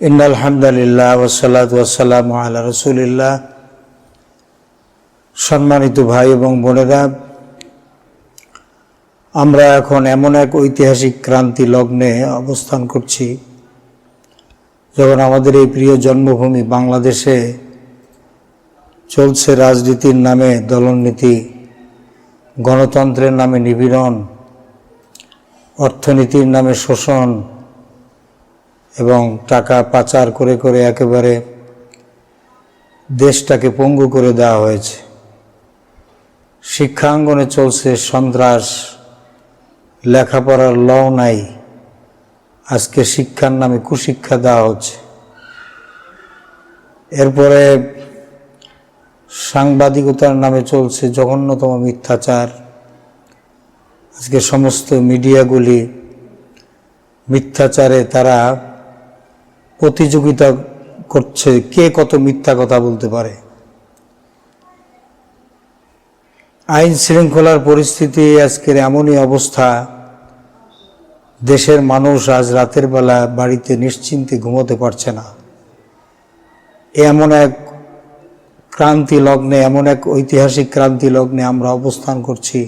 ইন্নাল হামদুলিল্লাহ ওয়াসসালাতু ওয়াসসালামু আলা রাসূলিল্লাহ। সম্মানিত ভাই এবং বোনেরা, আমরা এখন এমন এক ঐতিহাসিক ক্রান্তি লগ্নে অবস্থান করছি যখন আমাদের এই প্রিয় জন্মভূমি বাংলাদেশে চলছে রাজনীতির নামে দলনীতি, গণতন্ত্রের নামে নিপীড়ন, অর্থনীতির নামে শোষণ এবং টাকা পাচার করে করে একেবারে দেশটাকে পঙ্গু করে দেওয়া হয়েছে। শিক্ষাঙ্গনে চলছে সন্ত্রাস, লেখাপড়ার লও নাই, আজকে শিক্ষার নামে কুশিক্ষা দেওয়া হচ্ছে। এরপরে সাংবাদিকতার নামে চলছে জঘন্যতম মিথ্যাচার। আজকে সমস্ত মিডিয়াগুলি মিথ্যাচারে তারা প্রতিযোগিতা করছে, কে কত মিথ্যা কথা বলতে পারে। আইন শৃঙ্খলার পরিস্থিতি আজকের এমনই অবস্থা, দেশের মানুষ আজ রাতের বেলা বাড়িতে নিশ্চিন্তে ঘুমোতে পারছে না। এমন এক ক্রান্তি লগ্নে, এমন এক ঐতিহাসিক ক্রান্তি লগ্নে আমরা অবস্থান করছি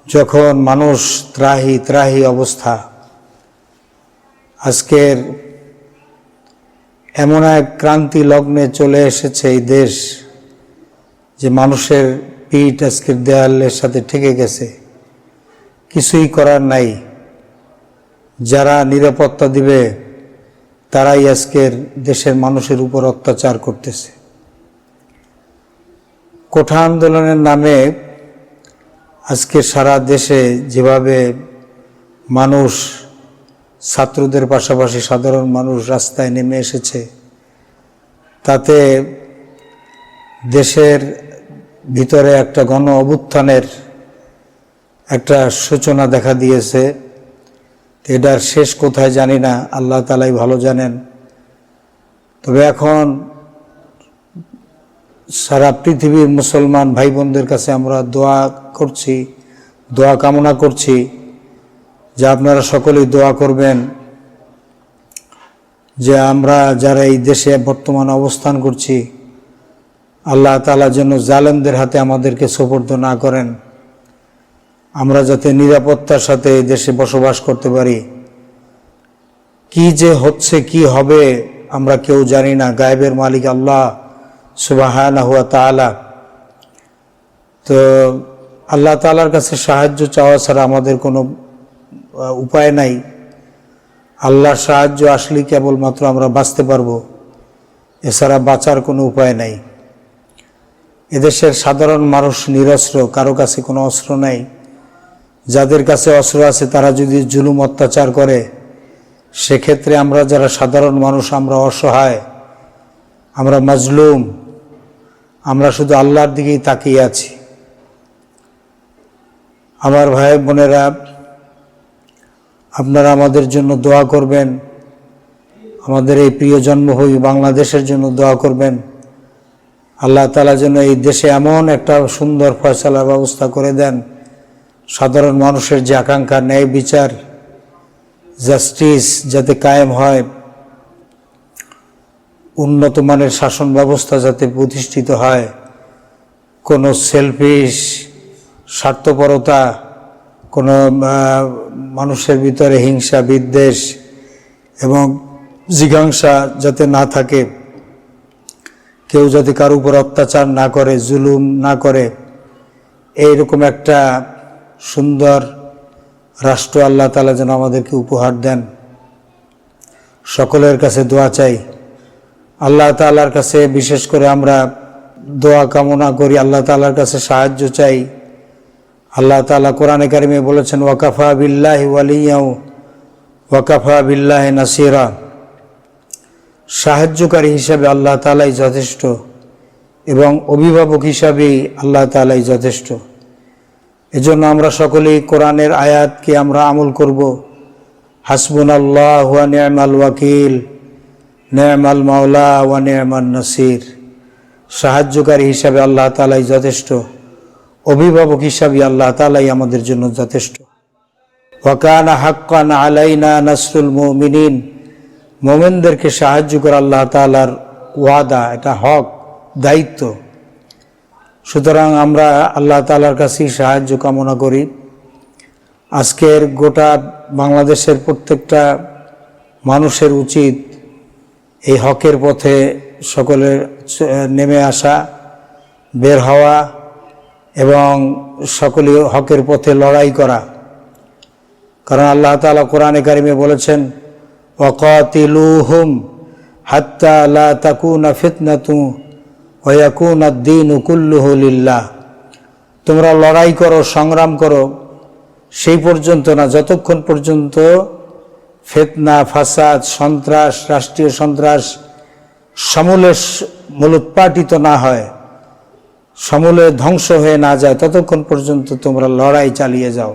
যখন মানুষ ত্রাহি ত্রাহি অবস্থা। আজকের এমন এক ক্রান্তি লগ্নে চলে এসেছে এই দেশ যে মানুষের পিঠ আজকের দেয়ালের সাথে ঠেকে গেছে, কিছুই করার নাই। যারা নিরাপত্তা দিবে তারাই আজকের দেশের মানুষের উপর অত্যাচার করতেছে। কোঠা আন্দোলনের নামে আজকে সারা দেশে যেভাবে মানুষ, ছাত্রদের পাশাপাশি সাধারণ মানুষ রাস্তায় নেমে এসেছে, তাতে দেশের ভিতরে একটা গণ অভ্যুত্থানের একটা সূচনা দেখা দিয়েছে। এটার শেষ কোথায় জানি না, আল্লাহ তাআলাই ভালো জানেন। তবে এখন সারা পৃথিবীর মুসলমান ভাই বোনদের কাছে আমরা দোয়া করছি, দোয়া কামনা করছি যে আপনারা সকলেই দোয়া করবেন যে আমরা যারা এই দেশে বর্তমান অবস্থান করছি, আল্লাহ তাআলা যেন জালেমদের হাতে আমাদেরকে সোপর্দ না করেন, আমরা যাতে নিরাপত্তার সাথে এই দেশে বসবাস করতে পারি। কি যে হচ্ছে, কি হবে আমরা কেউ জানি না, গায়েবের মালিক আল্লাহ সুবহানাহু ওয়া তাআলা। তো আল্লাহ তাআলার কাছে সাহায্য চাওয়া ছাড়া আমাদের কোনো উপায় নাই। আল্লাহর সাহায্য আসলে কেবলমাত্র আমরা বাঁচতে পারবো, এছাড়া বাঁচার কোনো উপায় নাই। এদেশের সাধারণ মানুষ নিরস্ত্র, কারো কাছে কোনো অস্ত্র নাই। যাদের কাছে অস্ত্র আছে তারা যদি জুলুম অত্যাচার করে, সেক্ষেত্রে আমরা যারা সাধারণ মানুষ আমরা অসহায়, আমরা মাজলুম, আমরা শুধু আল্লাহর দিকেই তাকিয়ে আছি। আমার ভাই বোনেরা, আপনারা আমাদের জন্য দোয়া করবেন, আমাদের এই প্রিয় জন্মভূমি বাংলাদেশের জন্য দোয়া করবেন। আল্লাহ তাআলা যেন এই দেশে এমন একটা সুন্দর ফয়সালার ব্যবস্থা করে দেন, সাধারণ মানুষের যে আকাঙ্ক্ষা, ন্যায় বিচার, জাস্টিস যাতে কায়েম হয়, উন্নত মানের শাসন ব্যবস্থা যাতে প্রতিষ্ঠিত হয়, কোনো সেলফিশ স্বার্থপরতা, কোনো মানুষের ভিতরে হিংসা বিদ্বেষ এবং জিঘাংসা যাতে না থাকে, কেউ যাতে কারো উপর অত্যাচার না করে, জুলুম না করে, এইরকম একটা সুন্দর রাষ্ট্র আল্লাহ তাআলা যেন আমাদেরকে উপহার দেন। সকলের কাছে দোয়া চাই, আল্লাহ তাআলার কাছে বিশেষ করে আমরা দোয়া কামনা করি, আল্লাহ তাআলার কাছে সাহায্য চাই। আল্লাহ তাআলা কোরআনে কারিমে বলেছেন, ওয়াকাফা বিল্লাহি ওয়ালিয়া ওয়াকাফা বিল্লাহি নাসিরা। সাহায্যকারী হিসাবে আল্লাহ তাআলাই যথেষ্ট এবং অভিভাবক হিসাবে আল্লাহ তাআলাই যথেষ্ট। এজন্য আমরা সকলেই কোরআনের আয়াতকে আমরা আমল করব। হাসবুনাল্লাহু ওয়া নি'মাল ওয়াকিল, নি'মাল মাওলা ওয়া নি'মান নাসির। সাহায্যকারী হিসাবে আল্লাহ তাআলাই যথেষ্ট, অভিভাবক হিসাবে আল্লাহ তাআলাই আমাদের জন্য যথেষ্ট। ওয়া কানা হাক্কান আলাইনা নাসরুল মুমিনিন, মোমেনদেরকে সাহায্য করা আল্লাহ তাআলার ওয়াদা, এটা হক, দায়িত্ব। সুতরাং আমরা আল্লাহ তাআলার কাছেই সাহায্য কামনা করি। আজকের গোটা বাংলাদেশের প্রত্যেকটা মানুষের উচিত এই হকের পথে সকলের নেমে আসা, বের হওয়া এবং সকলে হকের পথে লড়াই করা। কারণ আল্লাহ তাআলা কোরআনে কারিমে বলেছেন, ওয়াকাতিলুহুম হাত্তা লা তাকুনা ফিতনাতু ওয়া ইয়াকুনা আদ-দীনু কুল্লুহু লিল্লাহ। তোমরা লড়াই করো, সংগ্রাম করো সেই পর্যন্ত না, যতক্ষণ পর্যন্ত ফিতনা, ফাসাদ, সন্ত্রাস, রাষ্ট্রীয় সন্ত্রাস সমূলে মূলোৎপাটিত না হয়, সমূলে ধ্বংস হয়ে না যায়, ততক্ষণ পর্যন্ত তোমরা লড়াই চালিয়ে যাও।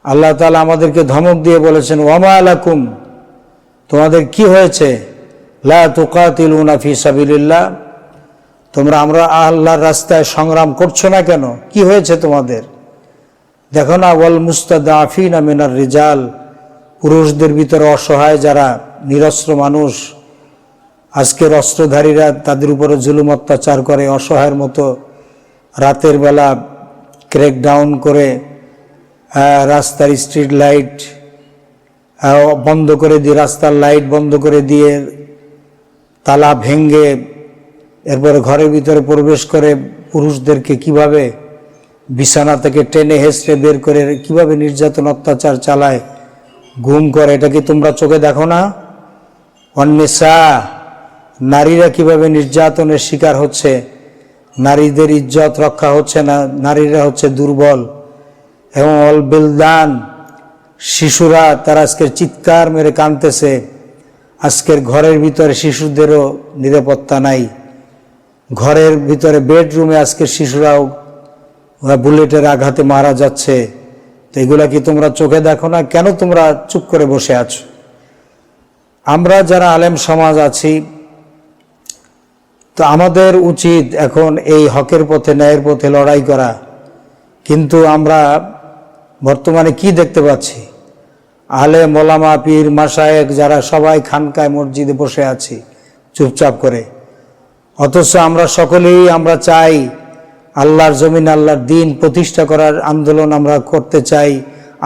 আল্লাহ তাআলা আমাদেরকে ধমক দিয়ে বলেছেন, ওয়ামা লাকুম, তোমাদের কি হয়েছে, লা তুকাতিলুনা ফি সাবিলিল্লাহ, তোমরা আল্লাহর রাস্তায় সংগ্রাম করছো না কেন? কি হয়েছে তোমাদের? দেখো না, ওয়াল মুস্তাদাফিনা মিনার রিজাল, পুরুষদের ভিতরে অসহায় যারা নিরস্ত্র মানুষ, আজকের অস্ত্রধারীরা তাদের উপরে জুলুম অত্যাচার করে, অসহায়ের মতো রাতের বেলা ক্র্যাকডাউন করে রাস্তার স্ট্রিট লাইট বন্ধ করে দিয়ে, রাস্তার লাইট বন্ধ করে দিয়ে, তালা ভেঙ্গে এরপরে ঘরের ভিতরে প্রবেশ করে পুরুষদেরকে কিভাবে বিছানা থেকে টেনে হেঁচড়ে বের করে কিভাবে নির্যাতন অত্যাচার চালায়, গুম করে। এটা কি তোমরা চোখে দেখো না? অন্নেসা, নারীরা কিভাবে নির্যাতনের শিকার হচ্ছে, নারীদের ইজ্জত রক্ষা হচ্ছে না, নারীরা হচ্ছে দুর্বল। এবং অল বিলদান, শিশুরা তারা আজকের চিৎকার মেরে কাঁদতেছে। আজকের ঘরের ভিতরে শিশুদেরও নিরাপত্তা নাই, ঘরের ভিতরে বেডরুমে আজকের শিশুরাও বুলেটের আঘাতে মারা যাচ্ছে। তো এগুলা কি তোমরা চোখে দেখো না? কেন তোমরা চুপ করে বসে আছো? আমরা যারা আলেম সমাজ আছি, তো আমাদের উচিত এখন এই হকের পথে, ন্যায়ের পথে লড়াই করা। কিন্তু আমরা বর্তমানে কি দেখতে পাচ্ছি? আলেম, ওলামা, পীর, মাশায়েখ যারা সবাই খানকায় মসজিদে বসে আছি চুপচাপ করে। অথচ আমরা সকলেই আমরা চাই আল্লাহর জমিন, আল্লাহর দ্বীন প্রতিষ্ঠা করার আন্দোলন আমরা করতে চাই,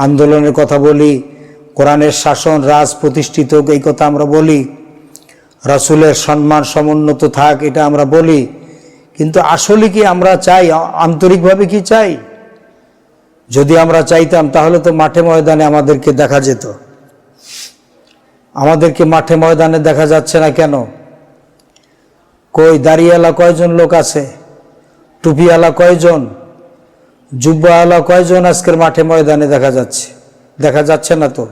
আন্দোলনের কথা বলি, কোরআনের শাসন রাজ প্রতিষ্ঠিত হোক এই কথা আমরা বলি, রাসূলের সম্মান সমুন্নত থাক এটা আমরা বলি। কিন্তু আসলে কি আমরা চাই? আন্তরিকভাবে কি চাই? যদি আমরা চাইতাম তাহলে তো মাঠে ময়দানে আমাদেরকে দেখা যেত। আমাদেরকে মাঠে ময়দানে দেখা যাচ্ছে না কেন? কই দাড়িওয়ালা কয়জন লোক আছে? টুপিওয়ালা কয়জন? জুব্বাওয়ালা কয়জন আজকের মাঠে ময়দানে দেখা যাচ্ছে? দেখা যাচ্ছে না তো।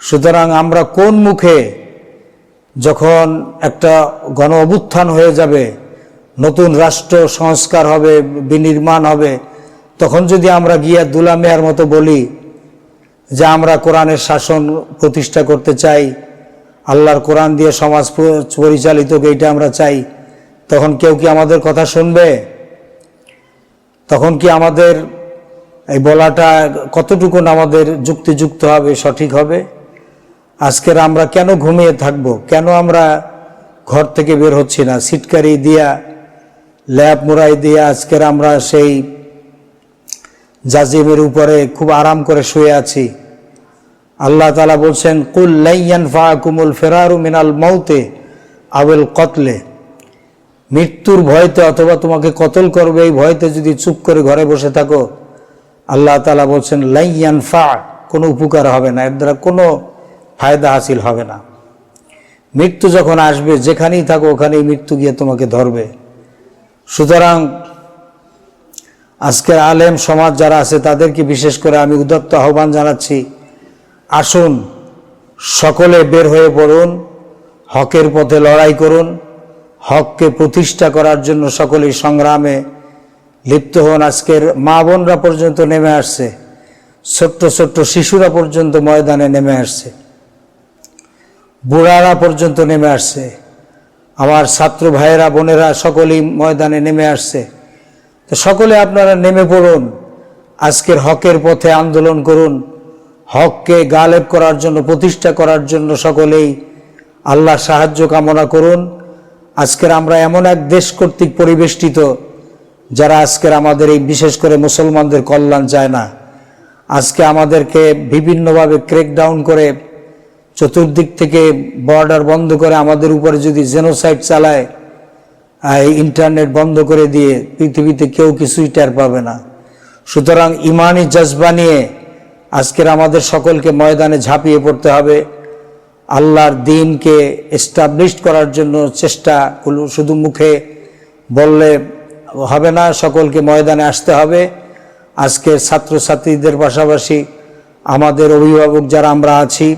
সুতরাং আমরা কোন মুখে, যখন একটা গণ অভ্যুত্থান হয়ে যাবে, নতুন রাষ্ট্র সংস্কার হবে, বিনির্মাণ হবে, তখন যদি আমরা গিয়া দুলা মিয়ার মতো বলি যে আমরা কোরআনের শাসন প্রতিষ্ঠা করতে চাই, আল্লাহর কোরআন দিয়ে সমাজ পরিচালিত এইটা আমরা চাই, তখন কেউ কি আমাদের কথা শুনবে? তখন কি আমাদের এই বলাটা কতটুকু আমাদের যুক্তিযুক্ত হবে, সঠিক হবে? আজকের আমরা কেন ঘুমিয়ে থাকব? কেন আমরা ঘর থেকে বের হচ্ছি না? সিটকারি দিয়া, ল্যাপ মুড়াই দিয়া আজকের আমরা সেই জাজিমের উপরে খুব আরাম করে শুয়ে আছি। আল্লাহ তাআলা বলছেন, কুল লাই ইয়ানফাকুমুল ফিরারু মিনাল মাউতে আওয়াল কতলে, মৃত্যুর ভয়তে অথবা তোমাকে কতল করবে এই ভয়তে যদি চুপ করে ঘরে বসে থাকো, আল্লাহ তাআলা বলছেন লাই ইয়ানফা, কোনো উপকার হবে না, এর দ্বারা কোনো ফায়দা হাসিল হবে না। মৃত্যু যখন আসবে, যেখানেই থাকো ওখানেই মৃত্যু গিয়ে তোমাকে ধরবে। সুতরাং আজকের আলেম সমাজ যারা আছে তাদেরকে বিশেষ করে আমি উদাত্ত আহ্বান জানাচ্ছি, আসুন সকলে বের হয়ে পড়ুন, হকের পথে লড়াই করুন, হককে প্রতিষ্ঠা করার জন্য সকলেই সংগ্রামে লিপ্ত হন। আজকের মা বোনরা পর্যন্ত নেমে আসছে, ছোট্ট ছোট্ট শিশুরা পর্যন্ত ময়দানে নেমে আসছে, বুড়ারা পর্যন্ত নেমে আসছে, আমার ছাত্র ভাইয়েরা বোনেরা সকলেই ময়দানে নেমে আসছে। তো সকলে আপনারা নেমে পড়ুন, আজকের হকের পথে আন্দোলন করুন, হককে গালেব করার জন্য, প্রতিষ্ঠা করার জন্য সকলেই আল্লাহর সাহায্য কামনা করুন। আজকের আমরা এমন এক দেশ কর্তৃক পরিবেষ্টিত যারা আজকের আমাদের এই বিশেষ করে মুসলমানদের কল্যাণ চায় না। আজকে আমাদেরকে বিভিন্নভাবে ক্র্যাকডাউন করে চতুর্দিক থেকে বর্ডার বন্ধ করে আমাদের উপরে যদি জেনোসাইড চালায়, ইন্টারনেট বন্ধ করে দিয়ে পৃথিবীতে কেউ কিছুই টের পাবে না। সুতরাং ইমানি জজবা নিয়ে আজকের আমাদের সকলকে ময়দানে ঝাঁপিয়ে পড়তে হবে। আল্লাহর দ্বীনকে এস্টাবলিশ করার জন্য চেষ্টা শুধু মুখে বললে হবে না, সকলকে ময়দানে আসতে হবে। আজকের ছাত্রছাত্রীদের পাশাপাশি আমাদের অভিভাবক যারা আমরা আছি,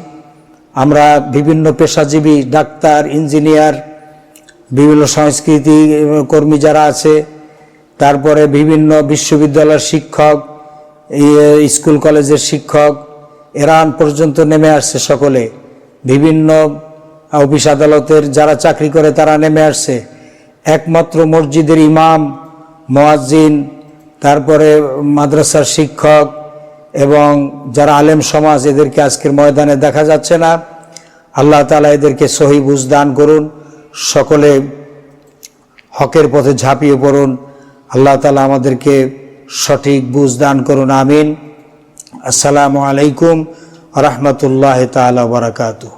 আমরা বিভিন্ন পেশাজীবী, ডাক্তার, ইঞ্জিনিয়ার, বিভিন্ন সংস্কৃতি কর্মী যারা আছে, তারপরে বিভিন্ন বিশ্ববিদ্যালয়ের শিক্ষক, স্কুল কলেজের শিক্ষক, এরান পর্যন্ত নেমে আসছে সকলে। বিভিন্ন অফিস আদালতের যারা চাকরি করে তারা নেমে আসছে। একমাত্র মসজিদের ইমাম, মুয়াজ্জিন, তারপরে মাদ্রাসার শিক্ষক এবং যারা আলেম সমাজ, এদেরকে আজকের ময়দানে দেখা যাচ্ছে না। আল্লাহ তাআলা এদেরকে সহি বুঝ দান করুন। সকলে হকের পথে ঝাঁপিয়ে পড়ুন। আল্লাহ তাআলা আমাদেরকে সঠিক বুঝ দান করুন। আমিন। আসসালামু আলাইকুম ওয়া রাহমাতুল্লাহি তাআলা ওয়া বারাকাতুহু।